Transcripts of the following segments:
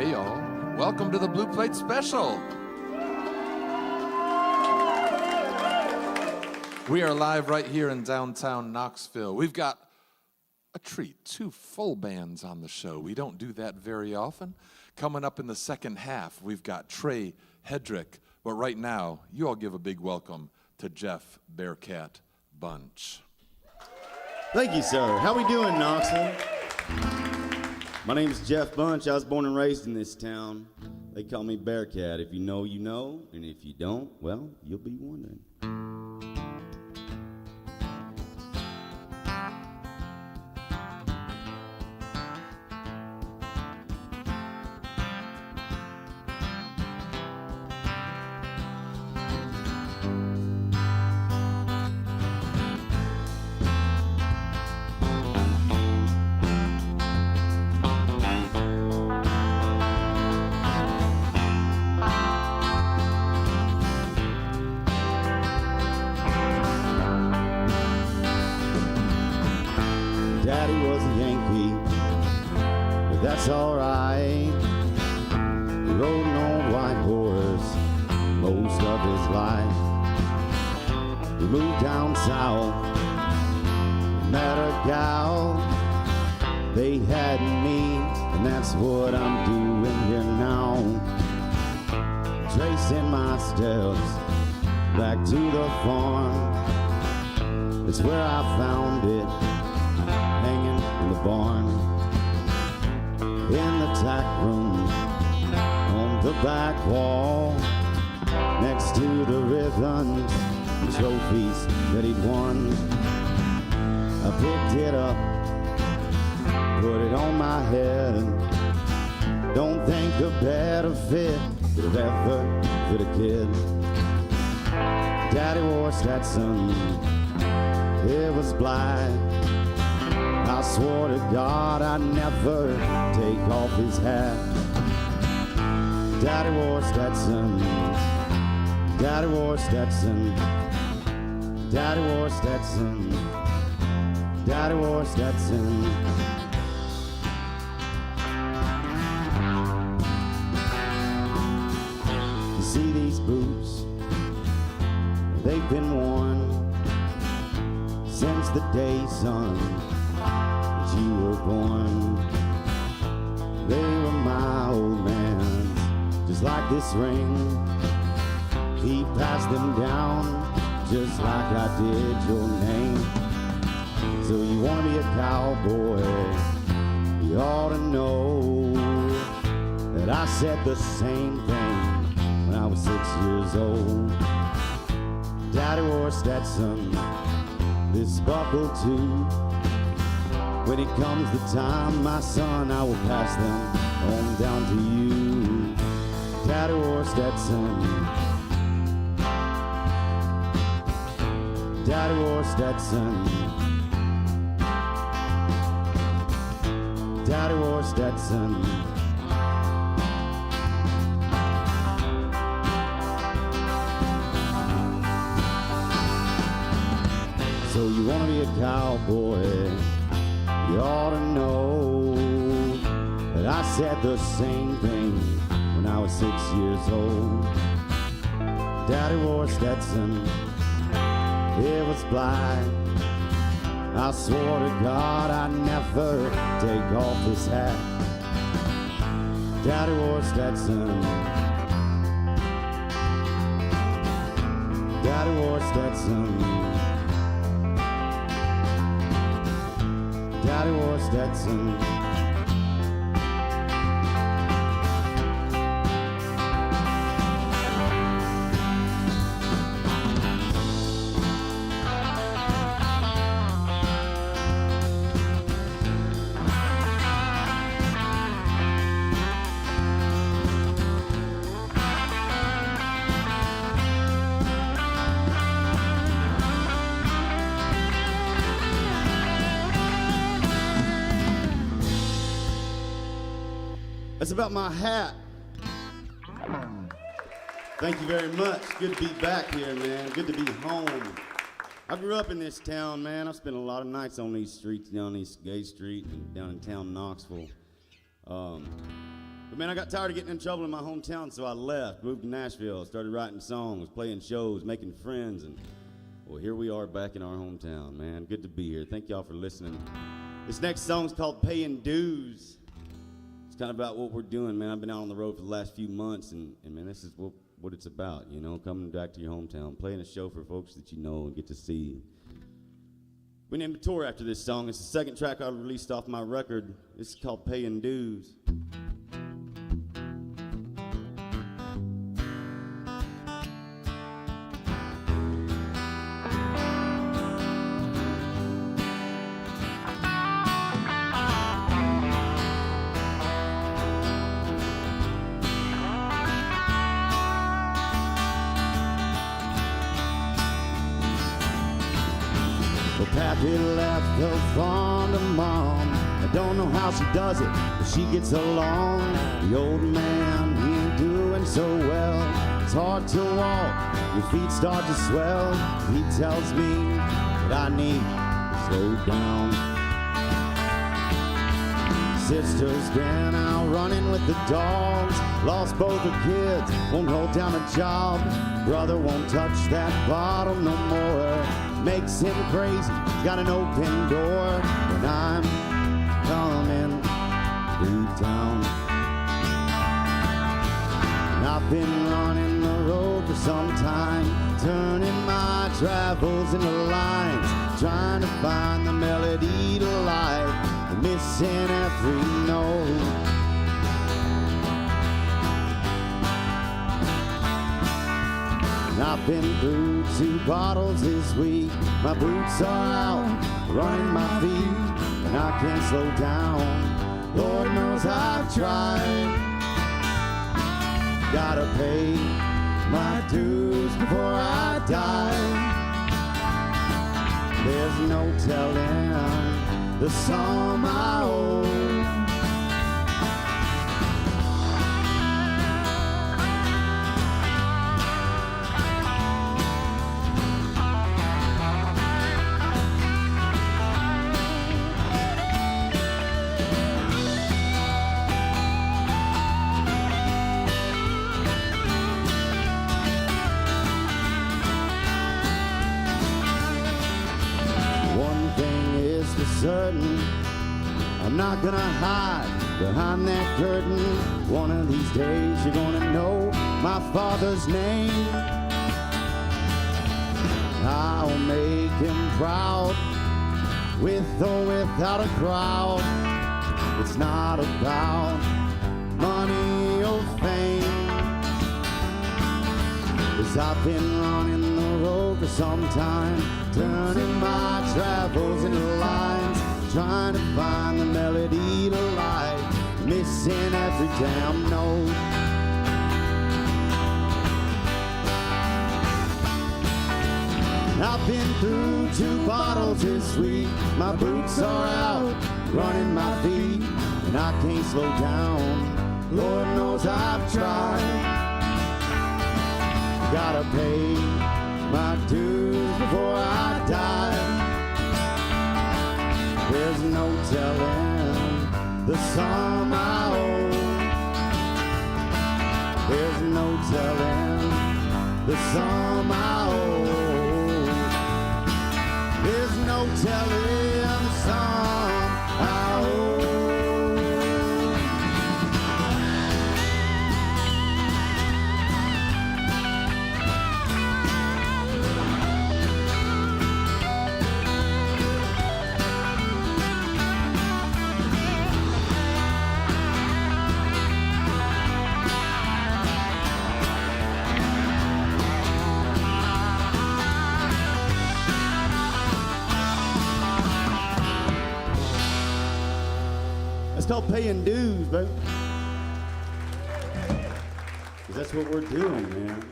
Hey y'all, welcome to the Blue Plate Special. We are live right here in downtown Knoxville. We've got a treat, 2 full bands on the show. We don't do that very often. Coming up in the second half, we've got Trey Hedrick. But right now, you all give a big welcome to Jeff BearCat Bunch. Thank you, sir. How we doing, Knoxville? My name is Jeff Bunch. I was born and raised in this town. They call me BearCat. If you know, you know. And if you don't, well, you'll be wondering. Daddy was a Yankee, but that's alright. He rode an old white horse most of his life. He moved down south, met a gal. They had me, and that's what I'm doing here now. Tracing my steps back to the farm. It's where I found it, hanging in the barn, in the tack room, on the back wall, next to the ribbons and trophies that he'd won. I picked it up, put it on my head. Don't think a better fit could have ever fit a kid. Daddy wore Stetson, it was black. I swore to God I'd never take off his hat. Daddy wore Stetson, Daddy wore Stetson, Daddy wore Stetson, Daddy wore Stetson. You see these boots, they've been worn since the day, son, you were born. They were my old man's, just like this ring. He passed them down, just like I did your name. So you wanna be a cowboy, you ought to know that I said the same thing when I was 6 years old. Daddy wore Stetson, this buckle too. When it comes the time, my son, I will pass them on down to you. Daddy wore Stetson, Daddy wore Stetson, Daddy wore Stetson. So you wanna be a cowboy, you ought to know that I said the same thing when I was 6 years old. Daddy wore Stetson, it was black. I swore to God I'd never take off his hat. Daddy wore Stetson, Daddy wore Stetson, Daddy wore Stetson. That's about my hat. Thank you very much. Good to be back here, man. Good to be home. I grew up in this town, man. I spent a lot of nights on these streets, down East Gay Street and down in town Knoxville. But man, I got tired of getting in trouble in my hometown, so I left, moved to Nashville, started writing songs, playing shows, making friends, and well, here we are back in our hometown, man. Good to be here. Thank y'all for listening. This next song's called Paying Dues. It's kind of about what we're doing, man. I've been out on the road for the last few months, and man, this is what it's about, you know, coming back to your hometown, playing a show for folks that you know and get to see. We named a tour after this song. It's the second track I released off my record. It's called Paying Dues. Well, Pappy left the farm to Mom. I don't know how she does it, but she gets along. The old man, he ain't doing so well. It's hard to walk, your feet start to swell. He tells me that I need to slow down. Sister's been out running with the dogs. Lost both her kids, won't hold down a job. Brother won't touch that bottle no more. Makes him crazy, he's got an open door. When I'm coming through town, and I've been running the road for some time, turning my travels into lines, trying to find the melody to life, missing every note. I've been through 2 bottles this week. My boots are out, running my feet, and I can't slow down. Lord knows I've tried. Gotta pay my dues before I die. There's no telling the sum I owe. Certain, I'm not gonna hide behind that curtain. One of these days you're gonna know my Father's name. I'll make him proud, with or without a crowd. It's not about money or fame, 'cause I've been running the road for some time, turning my travels into lines, trying to find the melody to life, missing every damn note. I've been through 2 bottles this week. My boots are out, running my feet, and I can't slow down. Lord knows I've tried. Gotta pay my dues before I die. There's no telling the sum I owe. There's no telling the sum I owe. There's no telling the sum I owe. It's called Paying Dues, baby. 'Cause that's what we're doing, man.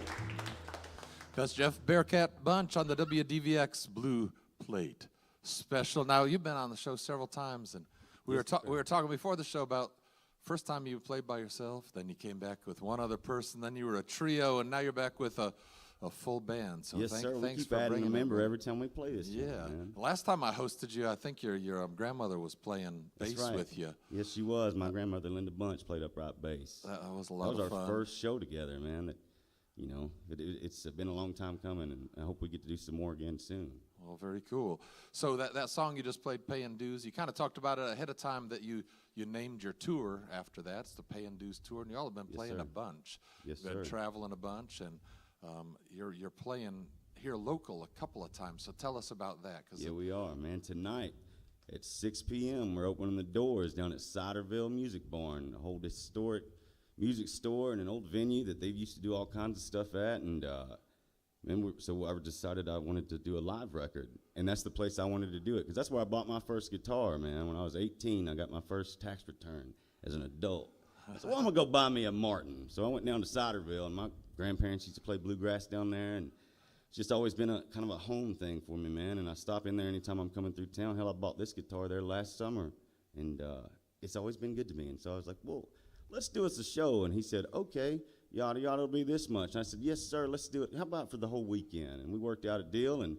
That's Jeff BearCat Bunch on the WDVX Blue Plate special. Now, you've been on the show several times, and we were talking before the show about first time you played by yourself, then you came back with one other person, then you were a trio, and now you're back with a a full band. So Yes, sir. We thanks keep for adding a bringing member that. every time we play this. Yeah. joint, man. Last time I hosted you, I think your grandmother was playing That's bass right. with you. Yes, she was. My grandmother, Linda Bunch, played upright bass. That was a That lot was of our fun. first show together, man. That, you know, it's been a long time coming, and I hope we get to do some more again soon. Well, very cool. So that song you just played, Paying Dues, you kind of talked about it ahead of time that you named your tour after that. It's the Paying Dues tour, and you all have been Yes, playing sir. a bunch. Yes, You've been sir. traveling a bunch, and you're playing here local a couple of times. So tell us about that. Yeah, we are, man. Tonight at 6 p.m., we're opening the doors down at Ciderville Music Barn, a whole historic music store and an old venue that they used to do all kinds of stuff at. And so I decided I wanted to do a live record, and that's the place I wanted to do it, because that's where I bought my first guitar, man. When I was 18, I got my first tax return as an adult. I said, well, I'm going to go buy me a Martin. So I went down to Ciderville, and my grandparents used to play bluegrass down there, and it's just always been a kind of a home thing for me, man. And I stop in there anytime I'm coming through town. Hell, I bought this guitar there last summer, and it's always been good to me. And so I was like, well, let's do us a show. And he said, okay, yada, yada, it'll be this much. And I said, yes, sir, let's do it. How about for the whole weekend? And we worked out a deal and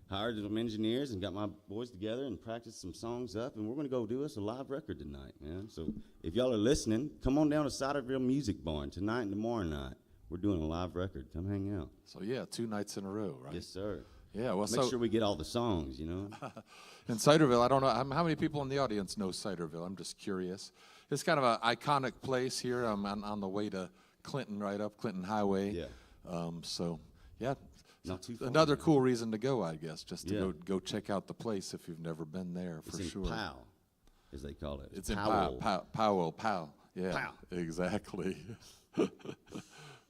hired some engineers and got my boys together and practiced some songs up. And we're going to go do us a live record tonight, man. So if y'all are listening, come on down to Ciderville Music Barn tonight and tomorrow night. We're doing a live record. Come hang out. So yeah, 2 nights in a row, right? Yes, sir. Yeah, well, Make sure we get all the songs, you know. in Ciderville, I don't know how many people in the audience know Ciderville. I'm just curious. It's kind of an iconic place here. I'm on the way to Clinton, right up Clinton Highway. Yeah. So yeah, Not too far. another cool reason to go, I guess, just to Yeah. go check out the place if you've never been there, It's for in sure. Powell, as they call it. It's in Powell. Powell. Yeah, Powell. exactly.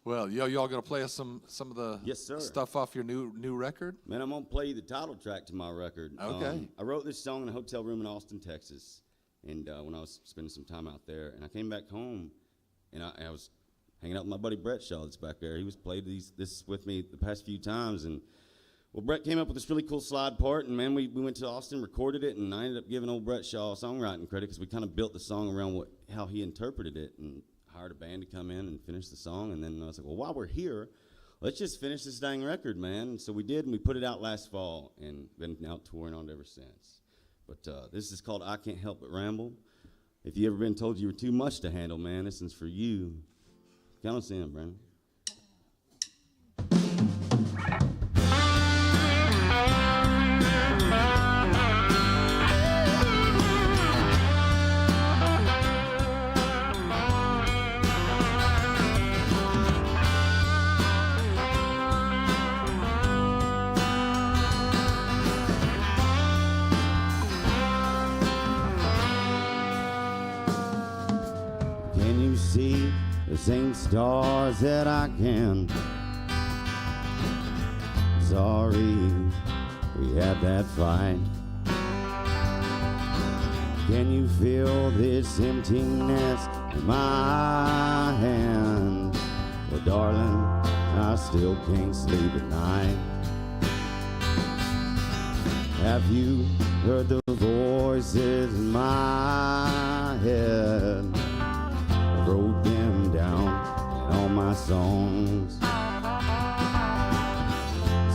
Well, y'all gonna play us some of the Yes, sir. stuff off your new record? Man, I'm going to play you the title track to my record. Okay. I wrote this song in a hotel room in Austin, Texas, and when I was spending some time out there. And I came back home, and I was hanging out with my buddy Brett Shaw that's back there. He was played this with me the past few times. And, well, Brett came up with this really cool slide part, and, man, we went to Austin, recorded it, and I ended up giving old Brett Shaw songwriting credit because we kind of built the song around how he interpreted it, and hired a band to come in and finish the song. And then I was like, well, while we're here, let's just finish this dang record, man. And so we did, and we put it out last fall and been out touring on it ever since. But this is called I Can't Help But Ramble. If you ever been told you were too much to handle, man, this one's for you. Count us in, Brandon. Can you see the same stars that I can? Sorry, we had that fight. Can you feel this emptiness in my hand? Well, darling, I still can't sleep at night. Have you heard the voices in my head? I wrote them down in all my songs.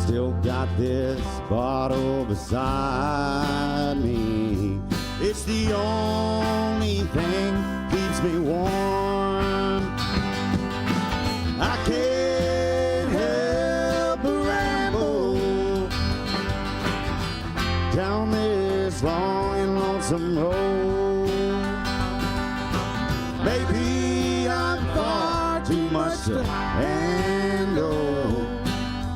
Still got this bottle beside me. It's the only thing keeps me warm. I can't help but ramble down this long and lonesome road. Maybe I'm far too much to handle,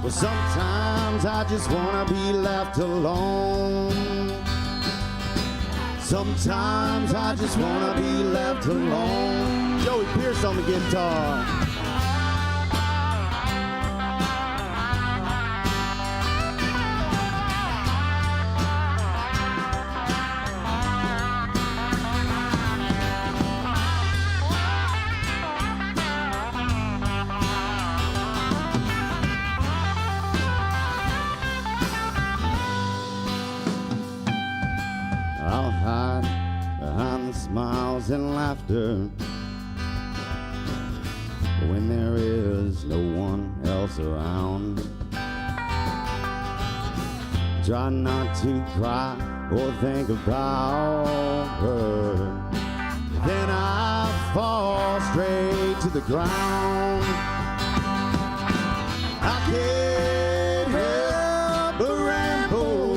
but sometimes I just wanna be left alone. Sometimes I just wanna be left alone. Joey Pierce on the guitar. I'll hide behind the smiles and laughter when when there is no one else around. Try not to cry or think about her. Then I fall straight to the ground. I can't help but ramble.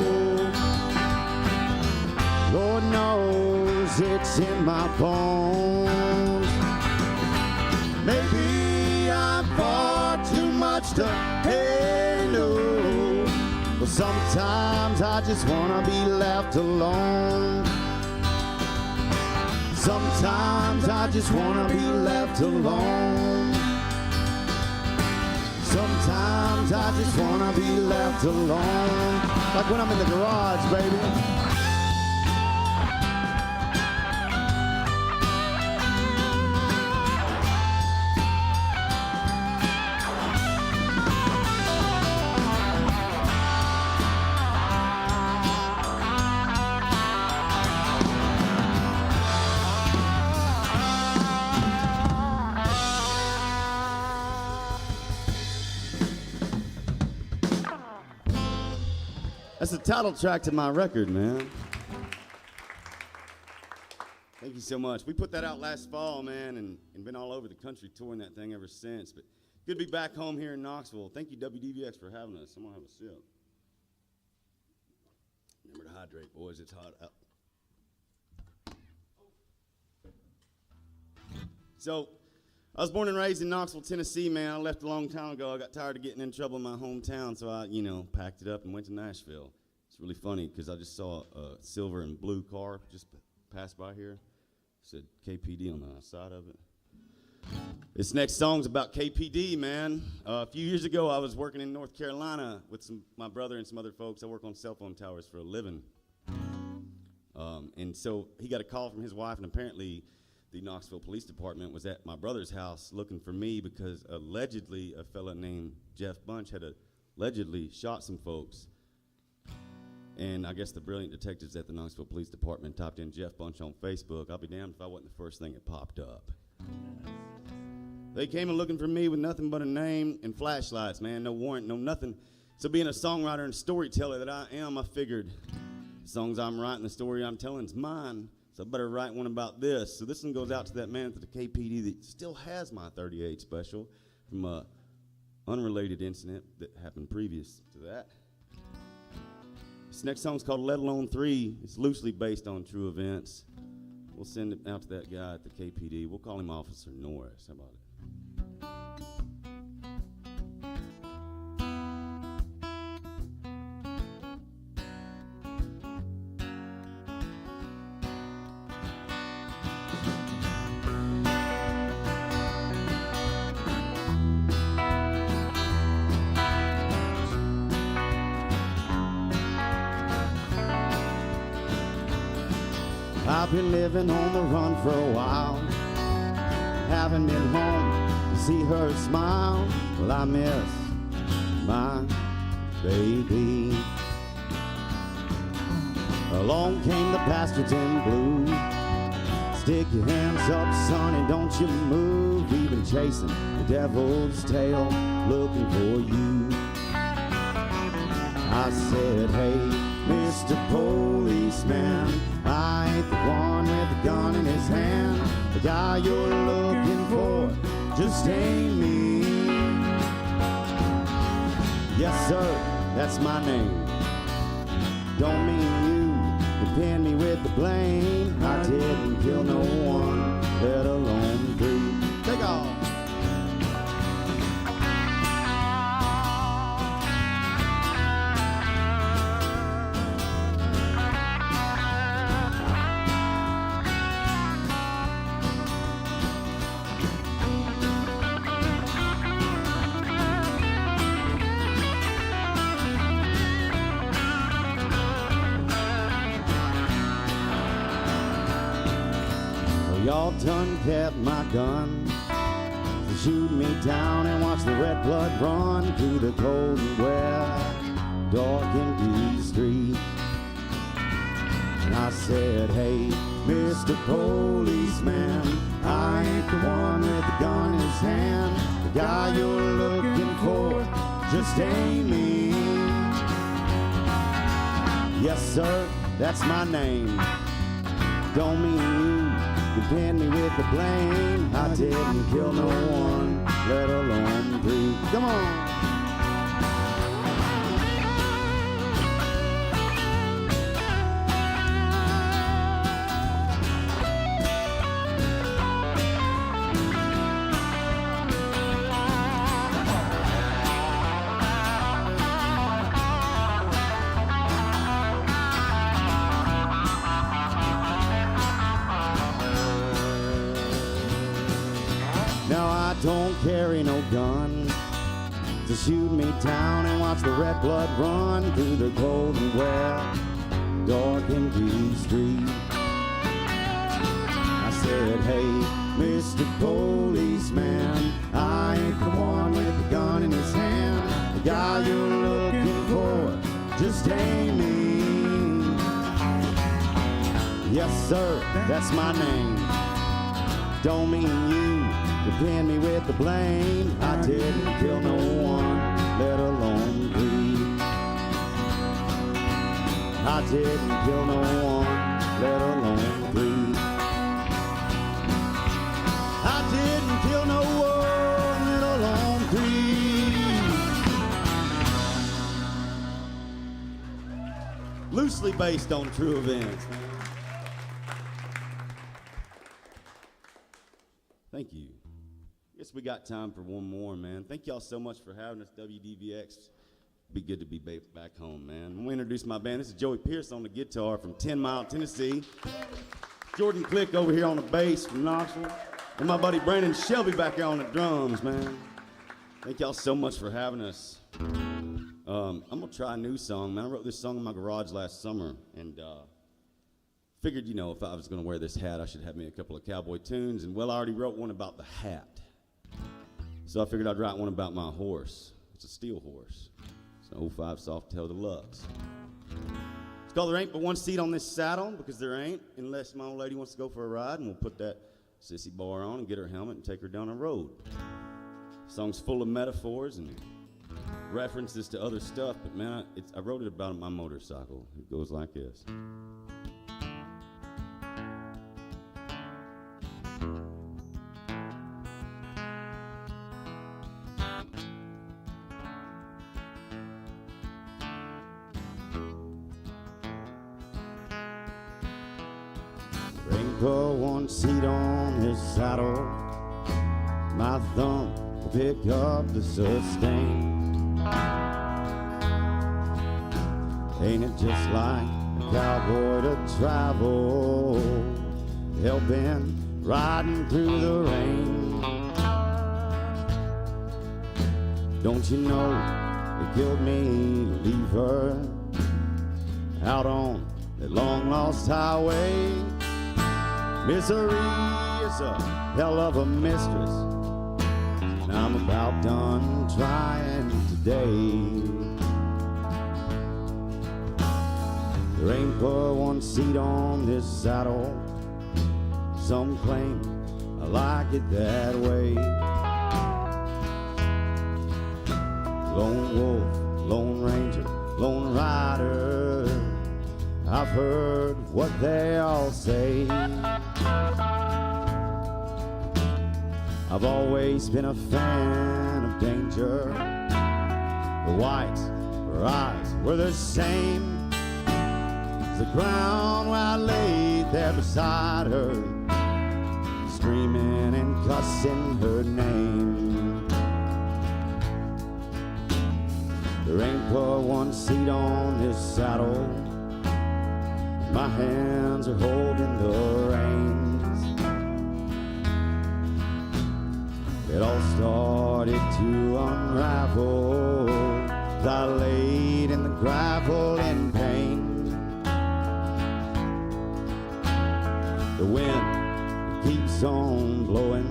Lord knows it's in my bones. Maybe I'm far too much to handle. But sometimes I just wanna be left alone. Sometimes I just wanna be left alone. Sometimes I just wanna be left alone. Like when I'm in the garage, baby. That's the title track to my record, man. Thank you so much. We put that out last fall, man, and been all over the country touring that thing ever since. But good to be back home here in Knoxville. Thank you, WDVX, for having us. I'm going to have a sip. Remember to hydrate, boys. It's hot out. So, I was born and raised in Knoxville, Tennessee, man. I left a long time ago. I got tired of getting in trouble in my hometown, so I, packed it up and went to Nashville. It's really funny because I just saw a silver and blue car just pass by here. It said KPD on the side of it. This next song's about KPD, man. A few years ago, I was working in North Carolina with my brother and some other folks. I work on cell phone towers for a living. And so he got a call from his wife, and apparently the Knoxville Police Department was at my brother's house looking for me because allegedly a fella named Jeff Bunch had allegedly shot some folks. And I guess the brilliant detectives at the Knoxville Police Department typed in Jeff Bunch on Facebook. I'll be damned if I wasn't the first thing that popped up. They came in looking for me with nothing but a name and flashlights, man. No warrant, no nothing. So being a songwriter and storyteller that I am, I figured the songs I'm writing, the story I'm telling is mine. So I better write one about this. So this one goes out to that man at the KPD that still has my 38 special from a unrelated incident that happened previous to that. This next song's called Let Alone 3. It's loosely based on true events. We'll send it out to that guy at the KPD. We'll call him Officer Norris. How about it? I've been living on the run for a while. Haven't been home to see her smile. Well, I miss my baby. Along came the bastards in blue. Stick your hands up, son, and don't you move. We've been chasing the devil's tail, looking for you. I said, hey, Mr. Policeman, I ain't the one with the gun in his hand. The guy you're looking for just ain't me. Yes, sir, that's my name. Don't mean you to pin me with the blame. I didn't kill no one, let alone three. Take off. Y'all done kept my gun to shoot me down and watch the red blood run through the cold and wet, dark and deep street. And I said, hey, Mr. Policeman, I ain't the one with the gun in his hand. The guy you're looking for just ain't me. Yes, sir, that's my name. Don't mean you pin me with the blame. I didn't kill no one, let alone three. Come on. Now I don't carry no gun to shoot me down and watch the red blood run through the cold and wet, dark and empty street. I said, hey, Mr. Policeman, I ain't the one with the gun in his hand. The guy you're looking for just ain't me. Yes, sir, that's my name. Don't mean you pin me with the blame. I didn't kill no one, let alone three. I didn't kill no one, let alone three. I didn't kill no one, let alone three. Loosely based on true events, man. Thank you. Guess we got time for one more, man. Thank y'all so much for having us, WDVX. Be good to be back home, man. I'm gonna introduce my band. This is Joey Pierce on the guitar from 10 Mile, Tennessee. Jordan Click over here on the bass from Knoxville. And my buddy Brandon Shelby back here on the drums, man. Thank y'all so much for having us. I'm gonna try a new song, man. I wrote this song in my garage last summer, and figured, you know, if I was gonna wear this hat, I should have me a couple of cowboy tunes. And well, I already wrote one about the hat. So I figured I'd write one about my horse. It's a steel horse. It's an 05 Softail Deluxe. It's called There Ain't But One Seat on This Saddle, because there ain't, unless my old lady wants to go for a ride, and we'll put that sissy bar on and get her helmet and take her down the road. The song's full of metaphors and references to other stuff, but man, I wrote it about my motorcycle. It goes like this. Put one seat on this saddle, my thumb will pick up the sustain. Ain't it just like a cowboy to travel, helping, riding through the rain? Don't you know it killed me to leave her out on that long lost highway? Misery is a hell of a mistress, and I'm about done trying today. There ain't but one seat on this saddle. Some claim I like it that way. Lone wolf, lone ranger, lone rider, I've heard what they all say. I've always been a fan of danger. The whites, her eyes were the same as the ground where I lay there beside her, screaming and cussing her name. There ain't but one seat on this saddle. My hands are holding the reins. It all started to unravel. I laid in the gravel in pain. The wind keeps on blowing.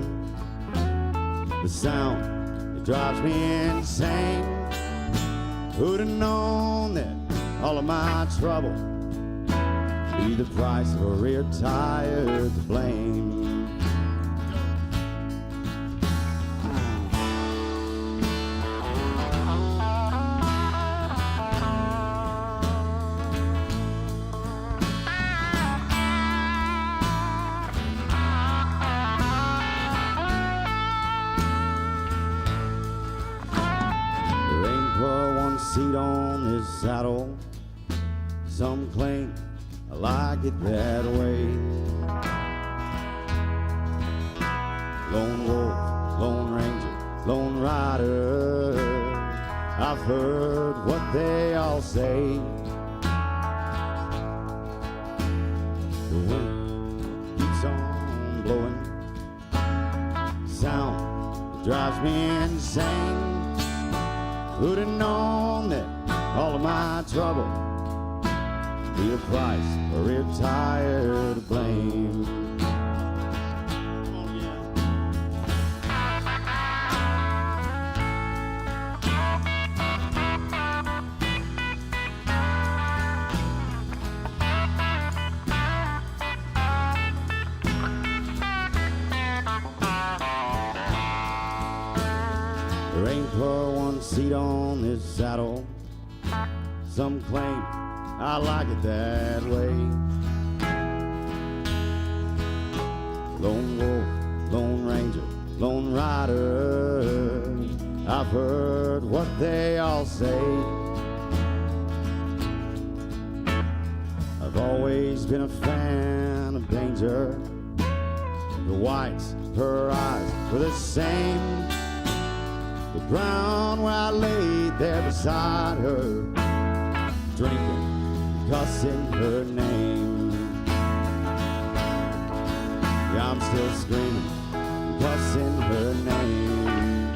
The sound, it drives me insane. Who'd have known that all of my trouble be the price of a rear tire to blame? Some claim I like it that way. Lone wolf, lone ranger, lone rider, I've heard what they all say. The wind keeps on blowing, sound that drives me insane. Who'd have known that all of my trouble be the price for retired blame? There ain't but one seat on this saddle. Some claim I like it that way. Lone wolf, lone ranger, lone rider, I've heard what they all say. I've always been a fan of danger. The whites, her eyes were the same. The ground where I laid there beside her, drinking, cussing her name. Yeah, I'm still screaming, cussing her name.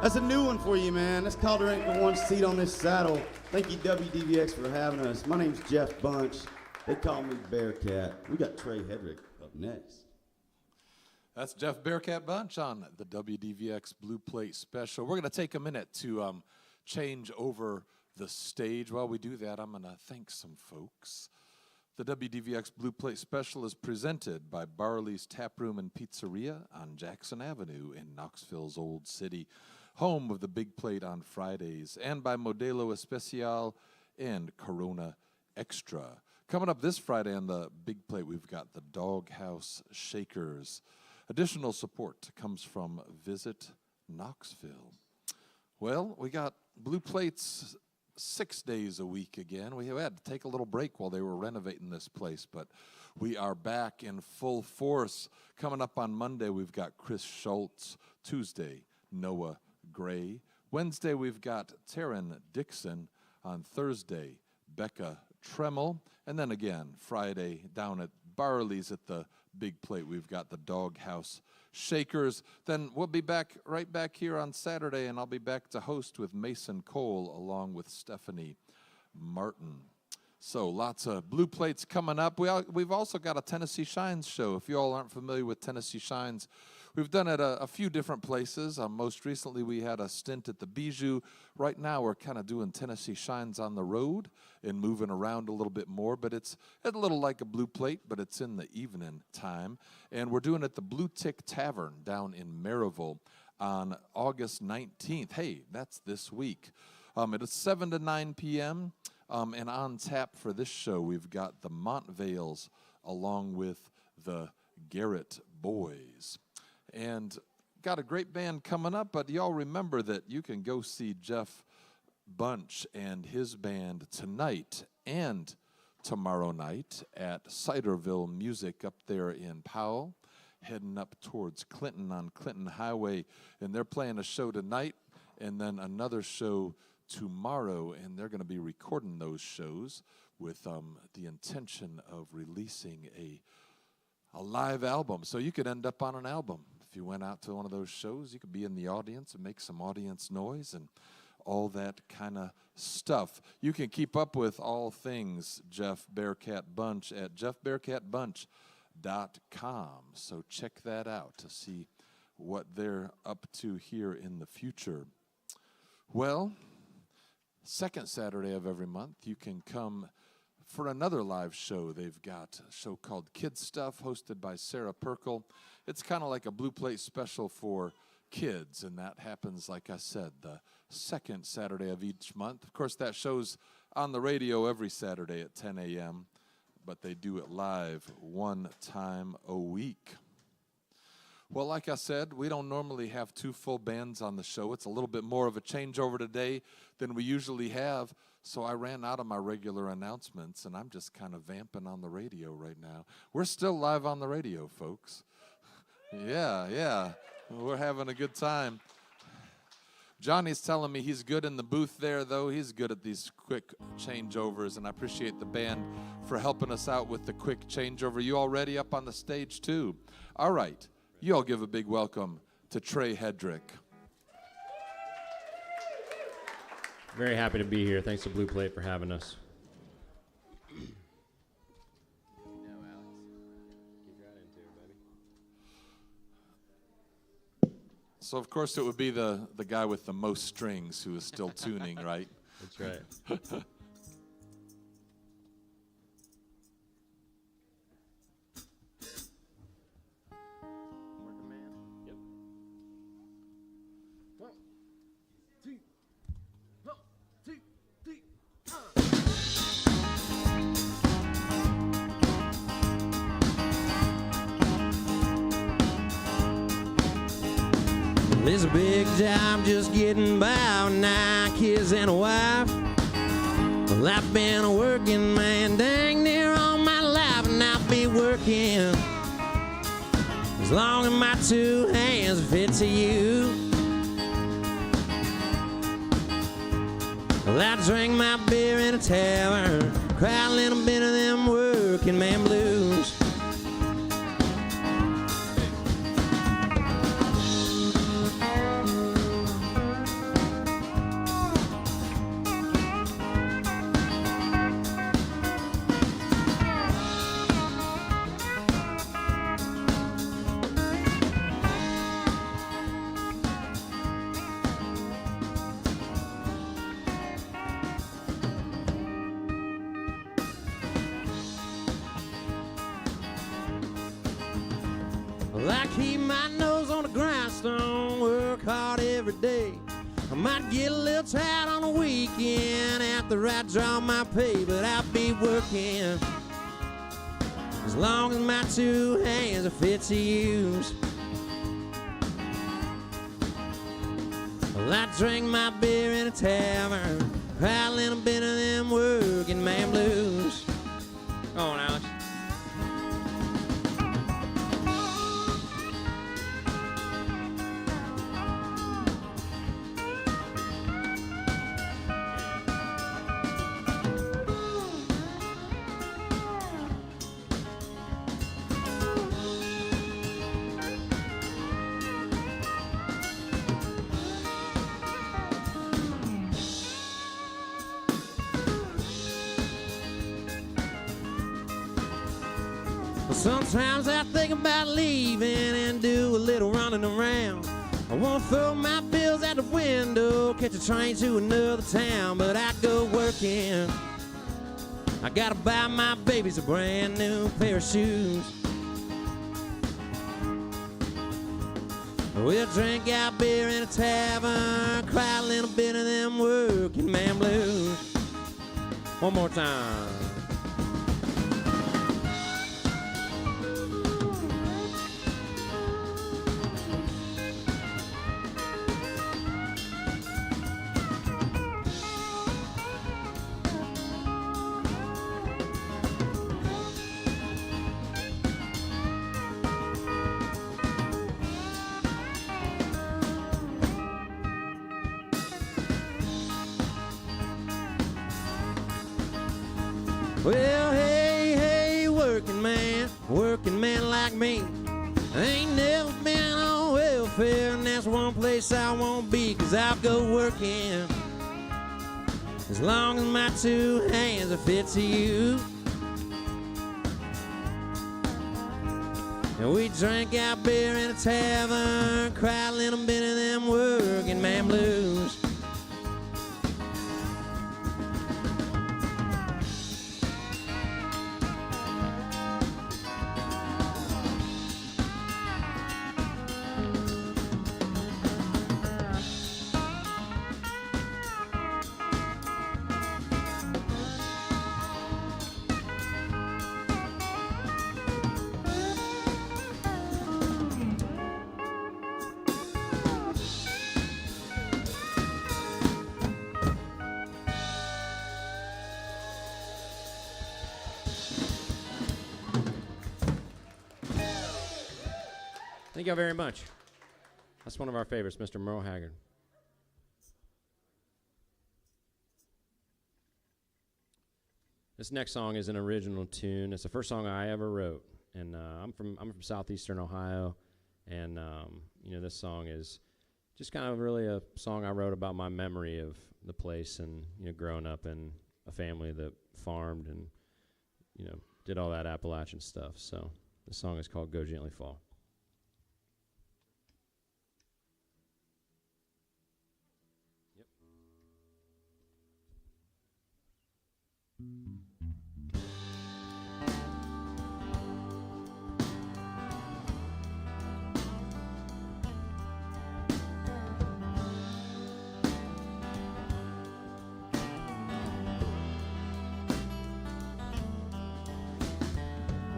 That's a new one for you, man. That's called There Ain't But One Seat on This Saddle. Thank you, WDVX, for having us. My name's Jeff Bunch. They call me BearCat. We got Trey Hedrick up next. That's Jeff BearCat Bunch on the WDVX Blue Plate Special. We're going to take a minute to change over the stage. While we do that, I'm going to thank some folks. The WDVX Blue Plate Special is presented by Barley's Tap Room and Pizzeria on Jackson Avenue in Knoxville's Old City, home of the Big Plate on Fridays, and by Modelo Especial and Corona Extra. Coming up this Friday on the Big Plate, we've got the Doghouse Shakers. Additional support comes from Visit Knoxville. Well, we got Blue Plates 6 days a week again. We had to take a little break while they were renovating this place, but we are back in full force. Coming up on Monday, we've got Chris Schultz. Tuesday, Noah Gray. Wednesday, we've got Taryn Dixon. On Thursday, Becca Tremmel. And then again, Friday, down at Barley's at the Big Plate, we've got the Doghouse Shakers. Then we'll be back right back here on Saturday, and I'll be back to host with Mason Cole along with Stephanie Martin. So lots of Blue Plates coming up. We've also got a Tennessee Shines show. If you all aren't familiar with Tennessee Shines, we've done it a few different places. Most recently, we had a stint at the Bijou. Right now, we're kind of doing Tennessee Shines on the road and moving around a little bit more. But it's a little like a Blue Plate, but it's in the evening time. And we're doing it at the Blue Tick Tavern down in Maryville on August 19th. Hey, that's this week. It's 7 to 9 p.m., and on tap for this show, we've got the Montvales along with the Garrett Boys. And got a great band coming up, but y'all remember that you can go see Jeff Bunch and his band tonight and tomorrow night at Ciderville Music up there in Powell, heading up towards Clinton on Clinton Highway. And they're playing a show tonight and then another show tomorrow, and they're going to be recording those shows with the intention of releasing a live album. So you could end up on an album. If you went out to one of those shows, you could be in the audience and make some audience noise and all that kind of stuff. You can keep up with all things Jeff BearCat Bunch at jeffbearcatbunch.com. So check that out to see what they're up to here in the future. Well, second Saturday of every month, you can come for another live show. They've got a show called Kids Stuff, hosted by Sarah Perkel. It's kind of like a Blue Plate special for kids, and that happens, like I said, the second Saturday of each month. Of course, that show's on the radio every Saturday at 10 a.m., but they do it live one time a week. Well, like I said, we don't normally have two full bands on the show. It's a little bit more of a changeover today than we usually have. So I ran out of my regular announcements, and I'm just kind of vamping on the radio right now. We're still live on the radio, folks. Yeah. We're having a good time. Johnny's telling me he's good in the booth there, though. He's good at these quick changeovers, and I appreciate the band for helping us out with the quick changeover. You all ready up on the stage, too? All right. You all give a big welcome to Trey Hedrick. Very happy to be here. Thanks to Blue Plate for having us. So, of course, it would be the guy with the most strings who is still tuning, right? That's right. It's a big job just getting by, 9 kids and a wife. Well, I've been a working man dang near all my life, and I'll be working as long as my 2 hands fit to you. Well, I drink my beer in a tavern, cry a little bit of them working man blues. Well, I keep my nose on the grindstone, work hard every day. I might get a little tired on the weekend after I draw my pay, but I'll be working as long as my 2 hands are fit to use. Well, I drink my beer in a tavern, cry a little bit of them working man blues. Come on, Alex. Sometimes I think about leaving and do a little running around. I won't throw my bills out the window, catch a train to another town, but I go working. I gotta buy my babies a brand new pair of shoes. We'll drink our beer in a tavern, cry a little bit of them working man blues. One more time. Well, hey, working man like me. I ain't never been on welfare, and that's one place I won't be, 'cause I'll go working as long as my 2 hands are fit to you. And we drink our beer in a tavern, cry a little bit of them working man blues. you very much. That's one of our favorites, Mr. Merle Haggard. This next song is an original tune. It's the first song I ever wrote, and I'm from southeastern Ohio, and this song is just kind of really a song I wrote about my memory of the place and growing up in a family that farmed and did all that Appalachian stuff. So the song is called "Go Gently Fall."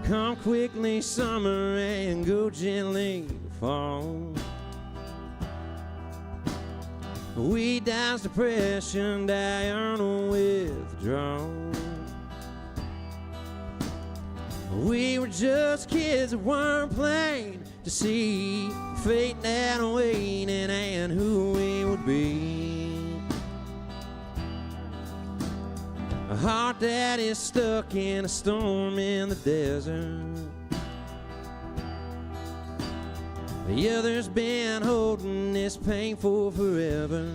Come quickly, summer, and go gently, fall. We douse depression, diurnal withdrawal. We were just kids that weren't playing to see fate and waiting and who we would be. A heart that is stuck in a storm in the desert. The other's been holding this pain for forever.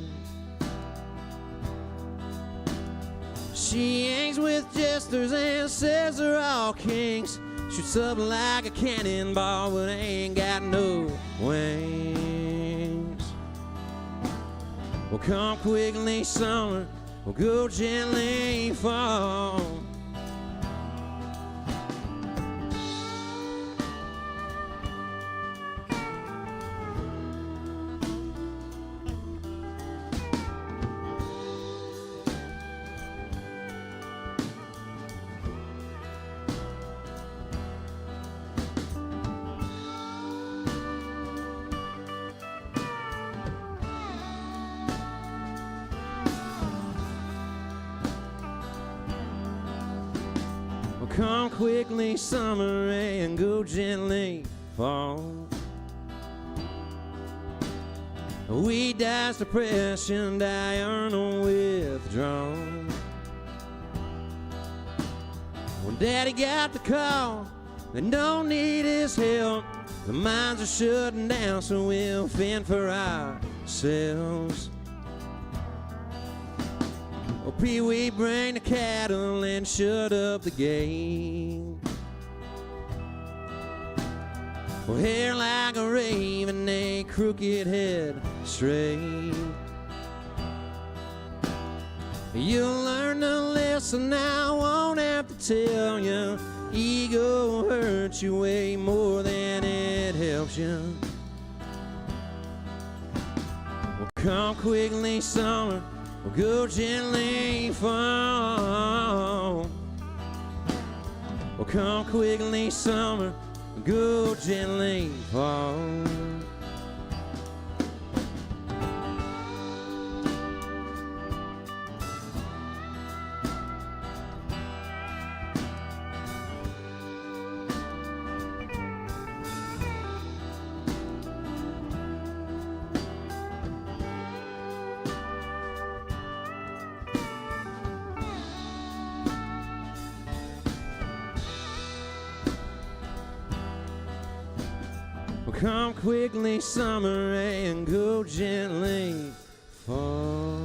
She hangs with jesters and says they're all kings. Shoots up like a cannonball but ain't got no wings. Well, come quickly, summer, we'll go gently fall. Come quickly, summer, and go gently, fall. We douse depression, diurnal withdrawal. When Daddy got the call, they don't need his help. The mines are shutting down, so we'll fend for ourselves. Oh, Pee-wee, bring the cattle and shut up the gate. Well, hair like a raven, a crooked head straight. You'll learn the lesson, I won't have to tell you. Ego hurts you way more than it helps you. Well, come quickly, summer, we'll go gently fall. Well, come quickly, summer, we'll go gently fall. Come quickly, summer, and go gently fall.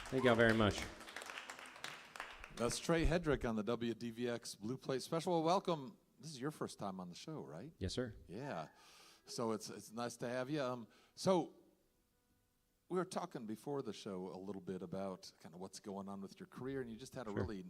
Thank y'all very much. That's Trey Hedrick on the WDVX Blue Plate Special. Well, welcome. This is your first time on the show, right? Yes, sir. Yeah. So it's nice to have you. So we were talking before the show a little bit about kind of what's going on with your career, and you just had a really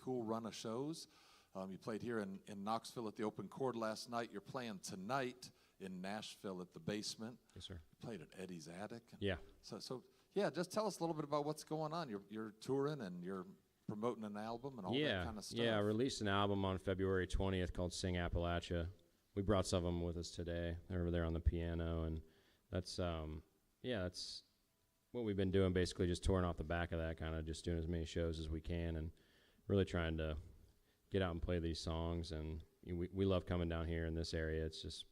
cool run of shows. You played here in Knoxville at the Open Chord last night. You're playing tonight in Nashville at the Basement. Yes, sir. You played at Eddie's Attic. Yeah. So yeah, just tell us a little bit about what's going on. You're touring and you're promoting an album and all that kind of stuff. Yeah, I released an album on February 20th called Sing Appalachia. We brought some of them with us today. They're over there on the piano, and that's what we've been doing, basically just touring off the back of that, kind of just doing as many shows as we can and really trying to get out and play these songs, and we love coming down here in this area. It's just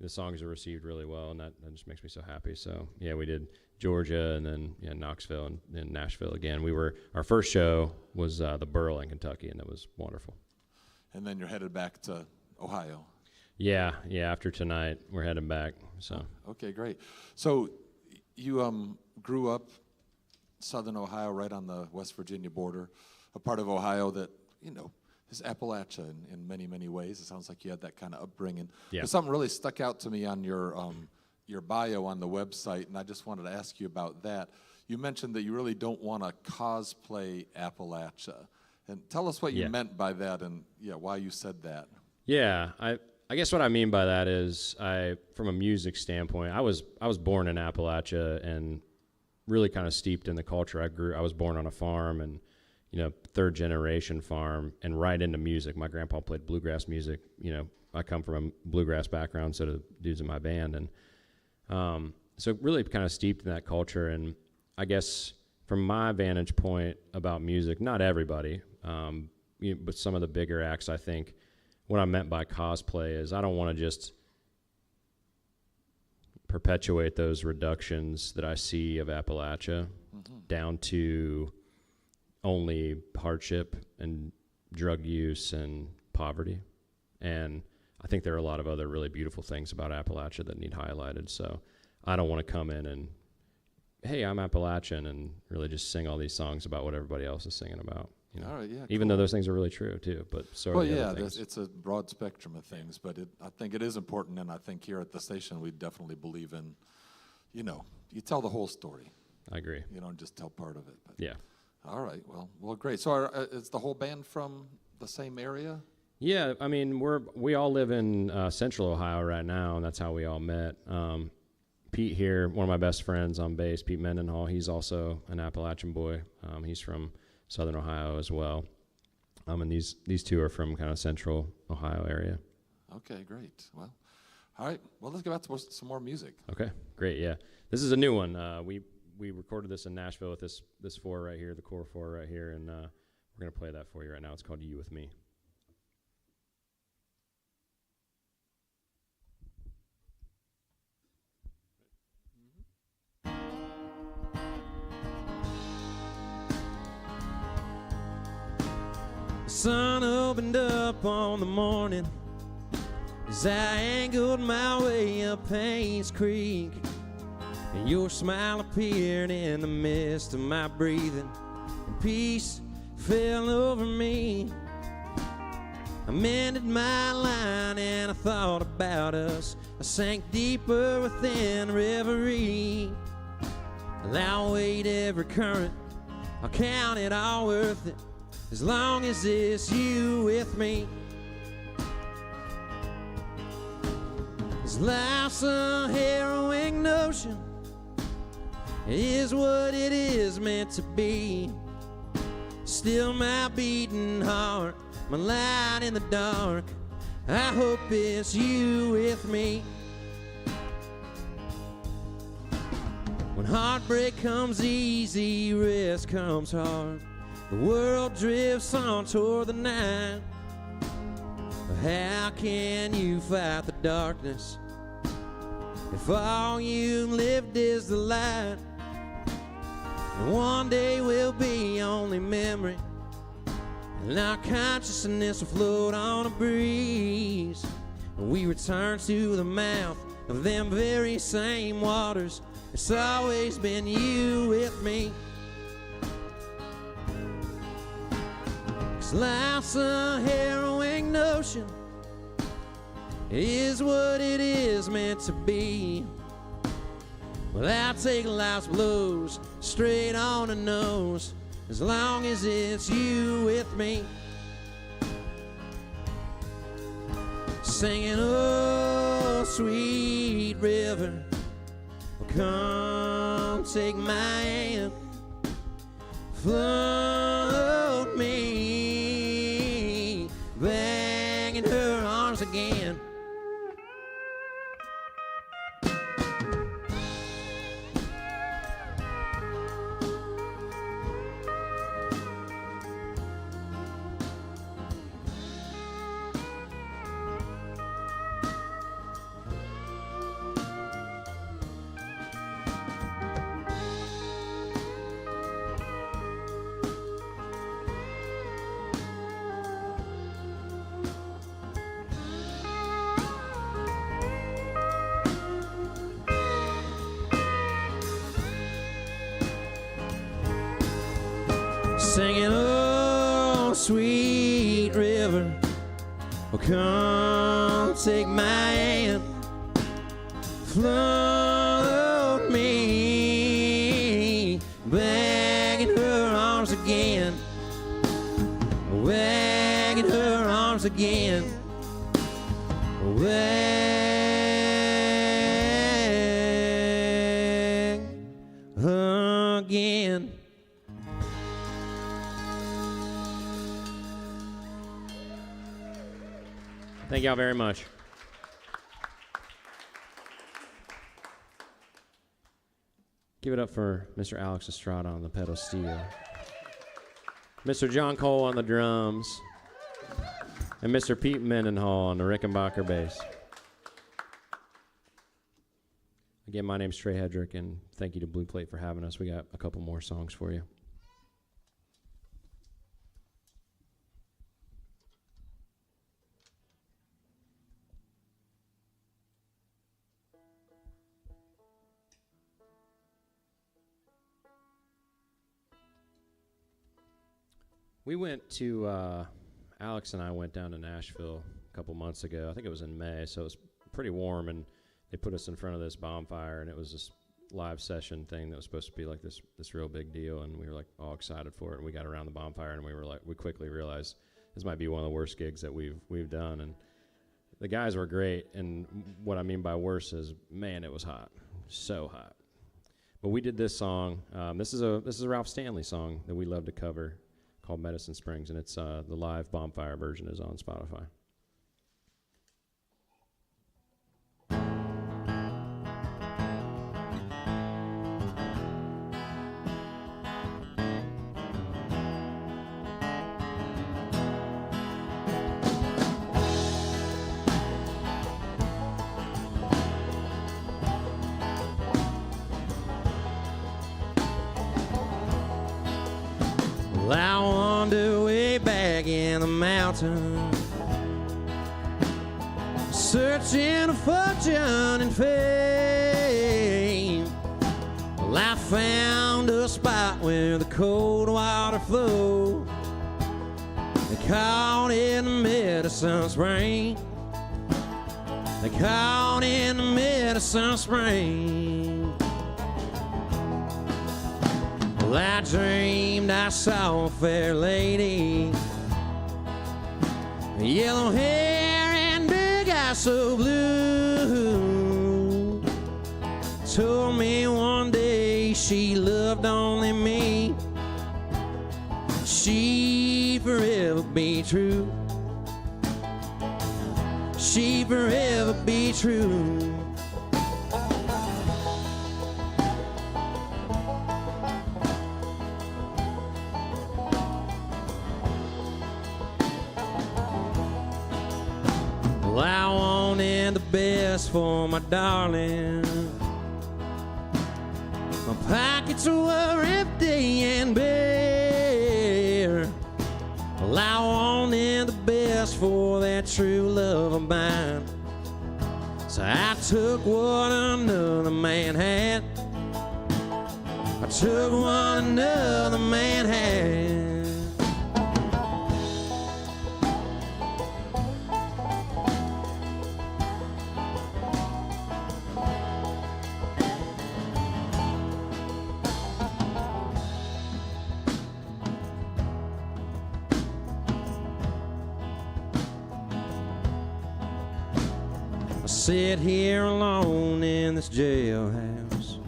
the songs are received really well, and that just makes me so happy. So yeah, we did Georgia, and then Knoxville, and then Nashville again. Our first show was the Burl in Kentucky, and it was wonderful. And then you're headed back to Ohio. Yeah. After tonight, we're heading back. So Okay, great. So you grew up southern Ohio, right on the West Virginia border, a part of Ohio that is Appalachia in many, many ways. It sounds like you had that kind of upbringing. Yeah. But something really stuck out to me on your bio on the website, and I just wanted to ask you about that. You mentioned that you really don't want to cosplay Appalachia. And tell us what you meant by that, and why you said that. Yeah, I guess what I mean by that is from a music standpoint, I was born in Appalachia and really kind of steeped in the culture. I was born on a farm, and third generation farm, and right into music. My grandpa played bluegrass music. I come from a bluegrass background, so do dudes in my band, and so really kind of steeped in that culture. And I guess from my vantage point about music, not everybody, but some of the bigger acts, I think what I meant by cosplay is I don't want to just perpetuate those reductions that I see of Appalachia down to only hardship and drug use and poverty. And I think there are a lot of other really beautiful things about Appalachia that need highlighted. So I don't want to come in and, hey, I'm Appalachian, and really just sing all these songs about what everybody else is singing about. All right, yeah. Even though those things are really true too, but so are the other things. It's a broad spectrum of things, but I think it is important, and I think here at the station we definitely believe in, you tell the whole story. I agree. You don't just tell part of it. But. Yeah. All right, well, great. So is the whole band from the same area? Yeah, I mean, we all live in Central Ohio right now, and that's how we all met. Pete here, one of my best friends on bass, Pete Mendenhall, he's also an Appalachian boy. He's from Southern Ohio as well. And these two are from kind of Central Ohio area. Okay, great. Well, all right. Well, let's get back to some more music. Okay, great. Yeah, this is a new one. We recorded this in Nashville with this four right here, the core four right here, and we're gonna play that for you right now. It's called "You With Me." The sun opened up on the morning as I angled my way up Haynes Creek, and your smile appeared in the midst of my breathing, and peace fell over me. I mended my line and I thought about us. I sank deeper within reverie. I'll wait every current, I'll count it all worth it, as long as it's you with me. 'Cause life's a harrowing notion, it is what it is meant to be. Still my beating heart, my light in the dark, I hope it's you with me. When heartbreak comes easy, rest comes hard, the world drifts on toward the night. How can you fight the darkness if all you lived is the light? And one day will be only memory, and our consciousness will float on a breeze. And we return to the mouth of them very same waters. It's always been you with me. 'Cause life's a harrowing notion, it is what it is meant to be. Well, I'll take life's blows straight on the nose, as long as it's you with me. Singing, oh, sweet river, come take my hand, float me back in her arms again. singing, oh, sweet river, oh, come take my hand, float me back in her arms again, back in her arms again, back again. Thank y'all very much. Give it up for Mr. Alex Estrada on the pedal steel, Mr. John Cole on the drums, and Mr. Pete Mendenhall on the Rickenbacker bass. Again, my name's Trey Hedrick, and thank you to Blue Plate for having us. We got a couple more songs for you. We went to, Alex and I went down to Nashville a couple months ago. I think it was in May, so it was pretty warm, and they put us in front of this bonfire, and it was this live session thing that was supposed to be like this real big deal, and we were like all excited for it, and we got around the bonfire, and we quickly realized this might be one of the worst gigs that we've done, and the guys were great, and what I mean by worse is, man, it was hot, so hot. But we did this song. This is a Ralph Stanley song that we love to cover, called Medicine Springs, and it's the live bonfire version is on Spotify. Well, I wander way back in the mountain, searching for fortune and fame. Well, I found a spot where the cold water flowed. They called it the Medicine Spring. They called it the Medicine Spring. Well, I dreamed I saw a fair lady, yellow hair and big eyes so blue. Told me one day she loved only me. She'd forever be true. She'd forever be true. Well, I wanted the best for my darling. My pockets were empty and bare. Well, I wanted the best for that true love of mine. So I took what another man had. I took what another man had. I sit here alone in this jailhouse,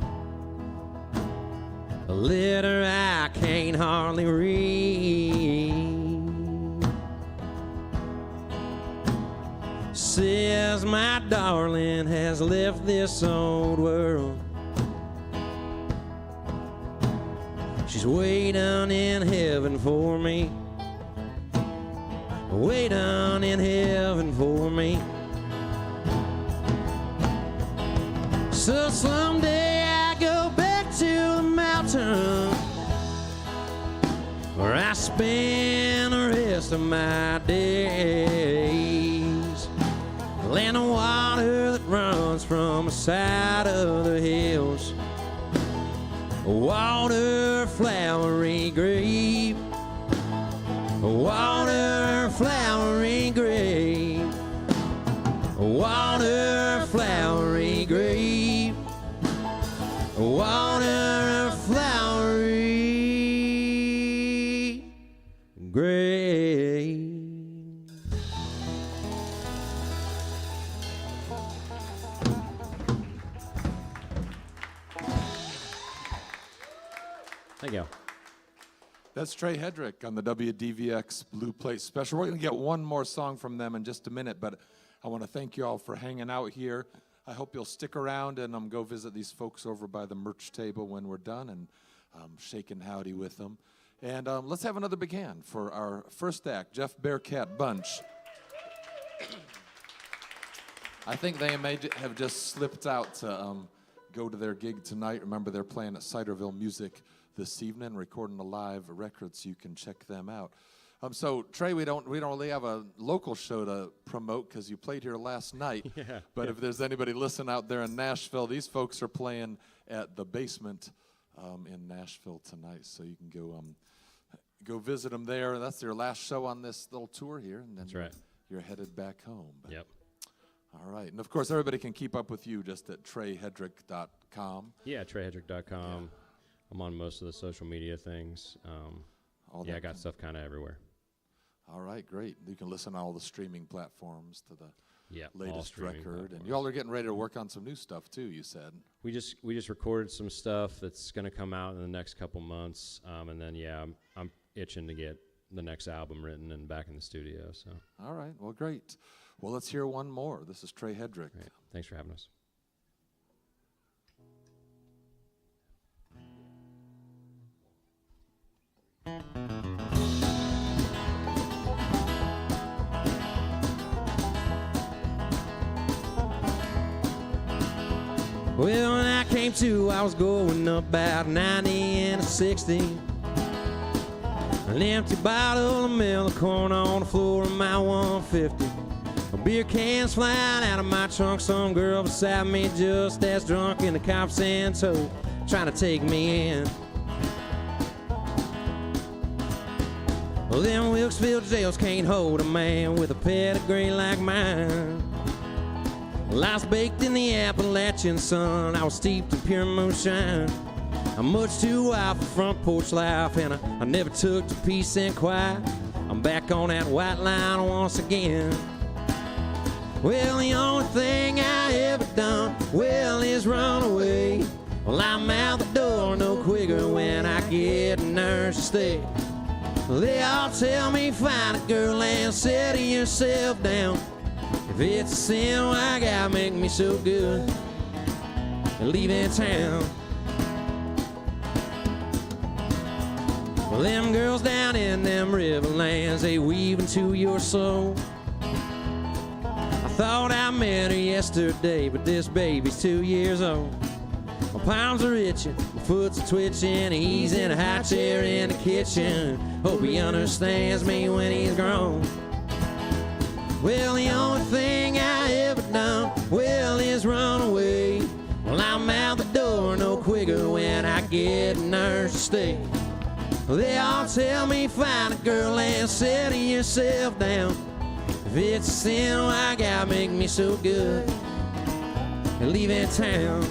a letter I can't hardly read. Says my darling has left this old world. She's way down in heaven for me, way down in heaven for me. So someday I go back to the mountain where I spend the rest of my days. Land of water that runs from the side of the hills, a water flowery grave water flowering grave, water flowering grave, water flowery grave. Thank you. That's Trey Hedrick on the WDVX Blue Plate Special. We're going to get one more song from them in just a minute, but I want to thank you all for hanging out here. I hope you'll stick around and go visit these folks over by the merch table when we're done and shaking howdy with them. And let's have another big hand for our first act, Jeff BearCat Bunch. I think they may have just slipped out to go to their gig tonight. Remember, they're playing at Ciderville Music this evening, recording a live record, so you can check them out. So Trey, we don't really have a local show to promote because you played here last night. Yeah, but yeah. if there's anybody listening out there in Nashville, these folks are playing at the Basement in Nashville tonight, so you can go visit them there. That's their last show on this little tour here, and then That's right. you're headed back home. But Yep. all right, and of course everybody can keep up with you just at TreyHedrick.com. Yeah, TreyHedrick.com. I'm on most of the social media things. All Yeah, that I got stuff kind of everywhere. All right, great. You can listen on all the streaming platforms to the Yeah, all latest streaming record, and platforms. you all are getting ready to work on some new stuff too. You said. We just recorded some stuff that's going to come out in the next couple months, and then I'm itching to get the next album written and back in the studio. So All right, well, great. Well, let's hear one more. This is Trey Hedrick. great. Thanks for having us. Well, when I came to, I was going up about 90 and a 60. An empty bottle of milk corn on the floor of my 150. A beer cans flying out of my trunk. Some girl beside me just as drunk in the cops in tow, trying to take me in. Well, them Wilkesville jails can't hold a man with a pedigree like mine. Well, I was baked in the Appalachian sun. I was steeped in pure moonshine. I'm much too wild for front porch life, and I never took to peace and quiet. I'm back on that white line once again. Well, the only thing I ever done well is run away. Well, I'm out the door no quicker when I get a nurse to stay. They all tell me find a girl and settle yourself down. If it's a sin, why God make me so good and leaving town? Well, them girls down in them riverlands, they weave into your soul. I thought I met her yesterday, but this baby's 2 years old. My palms are itching, my foot's twitching, he's in a high chair in the kitchen. Hope he understands me when he's grown. Well, the only thing I ever done well is run away. Well, I'm out the door no quicker when I get a nurse to stay. They all tell me find a girl and settle yourself down. If it's a sin, why God make me so good and leaving town?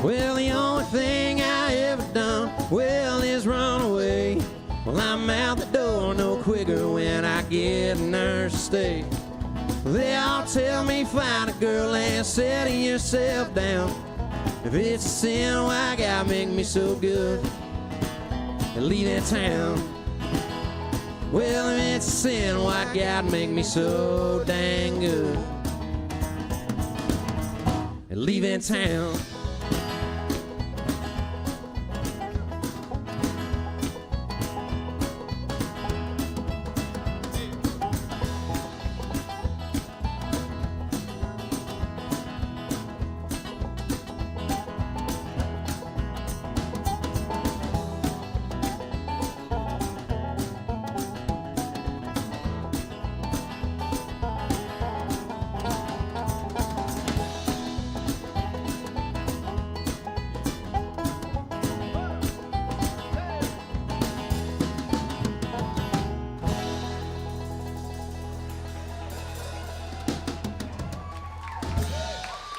Well, the only thing I ever done well is run away. Well, I'm out the door no quicker when I get a nurse to stay. They all tell me find a girl and settle yourself down. If it's a sin, why God make me so good and leaving town? Well, if it's a sin, why God make me so dang good and leaving town?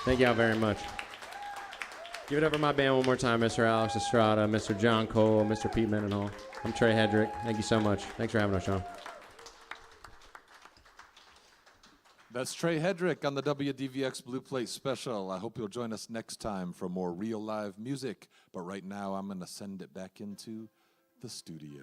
Thank y'all very much. Give it up for my band one more time, Mr. Alex Estrada, Mr. John Cole, Mr. Pete Mendenhall. I'm Trey Hedrick. Thank you so much. Thanks for having us, Sean. That's Trey Hedrick on the WDVX Blue Plate Special. I hope you'll join us next time for more real live music. But right now, I'm going to send it back into the studio.